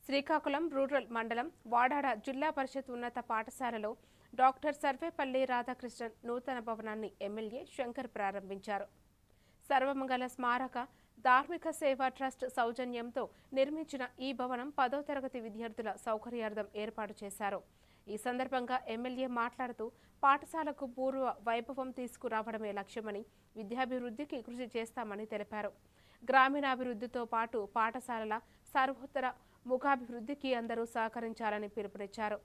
Srikakulam rural మండలం వాడాడ జిల్లా పరిషత్ ఉన్నత పాఠశాలలో డాక్టర్ సర్వేపల్లి రాధాకృష్ణన్ నూతన భవనాన్ని ఎమ్మెల్యే శంకర్ ప్రారంభించారు. సర్వమంగళ స్మారక ధార్మిక సేవా ట్రస్ట్ సౌజన్యంతో నిర్మించిన ఈ భవనం 10వ తరగతి విద్యార్థుల సౌకర్యార్థం ఏర్పాటు చేశారు. ఈ సందర్భంగా ఎమ్మెల్యే మాట్లాడుతూ పాఠశాలకు పూర్వ వైభవం తీసుకురావడమే లక్ష్యమని, విద్యాభివృద్ధికి కృషి చేస్తామని తెలిపారు. గ్రామీణాభివృద్ధితో పాటు పాఠశాలల సర్వోత్తర ముఖాభివృద్ధికి అందరూ సహకరించాలని పిలుపునిచ్చారు.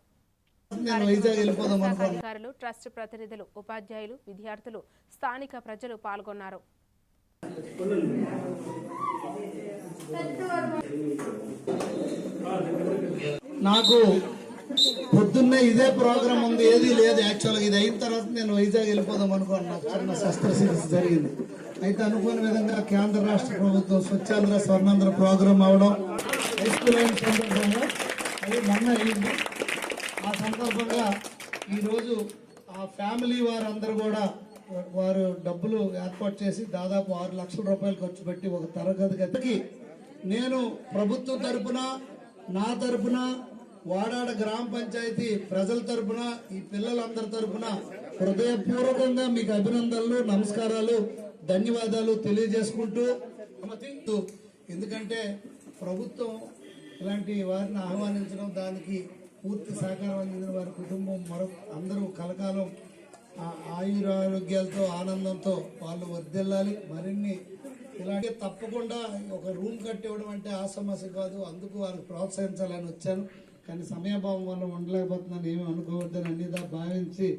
అధికారులు, ట్రస్ట్ ప్రతినిధులు, ఉపాధ్యాయులు, విద్యార్థులు, స్థానిక ప్రజలు పాల్గొన్నారు. నాకు పొద్దున్నే ఇదే ప్రోగ్రామ్ ఉంది, ఏది లేదు. యాక్చువల్గా ఇది అయిన తర్వాత నేను వైజాగ్ వెళ్ళిపోదాం అనుకోండి. నాకు చిన్న శస్త్రచికిత్స జరిగింది. అయితే అనుకున్న విధంగా కేంద్ర రాష్ట్ర ప్రభుత్వం స్వచ్ఛాంధ్ర స్వర్ణాంధ్ర ప్రోగ్రాం అవడం హై స్కూల్ అయిన సందర్భంగా అది మొన్న అయింది. ఆ సందర్భంగా ఈరోజు ఆ ఫ్యామిలీ వారందరూ కూడా వారు డబ్బులు ఏర్పాటు చేసి దాదాపు 6 లక్షల రూపాయలు ఖర్చు పెట్టి ఒక తరగతి గదికి నేను ప్రభుత్వం తరపున, నా తరపున, వాడాడ గ్రామ పంచాయతీ ప్రజల తరపున, ఈ పిల్లలందరి తరపున హృదయపూర్వకంగా మీకు అభినందనలు, నమస్కారాలు, ధన్యవాదాలు తెలియజేసుకుంటూ, ఎందుకంటే ప్రభుత్వం ఇలాంటి వారిని ఆహ్వానించడం, దానికి పూర్తి సహకారం అందించిన వారి కుటుంబం అందరూ కలకాలం ఆయురారోగ్యాలతో ఆనందంతో వాళ్ళు వర్ధిల్లాలి. మరిన్ని ఇలాంటి తప్పకుండా ఒక రూమ్ కట్టివ్వడం అంటే ఆ సమస్య కాదు. అందుకు వారికి ప్రోత్సహించాలని వచ్చాను. కానీ సమయభావం వల్ల ఉండలేకపోతున్నాను, ఏమి అనుకోవద్దని అన్నిదా భావించి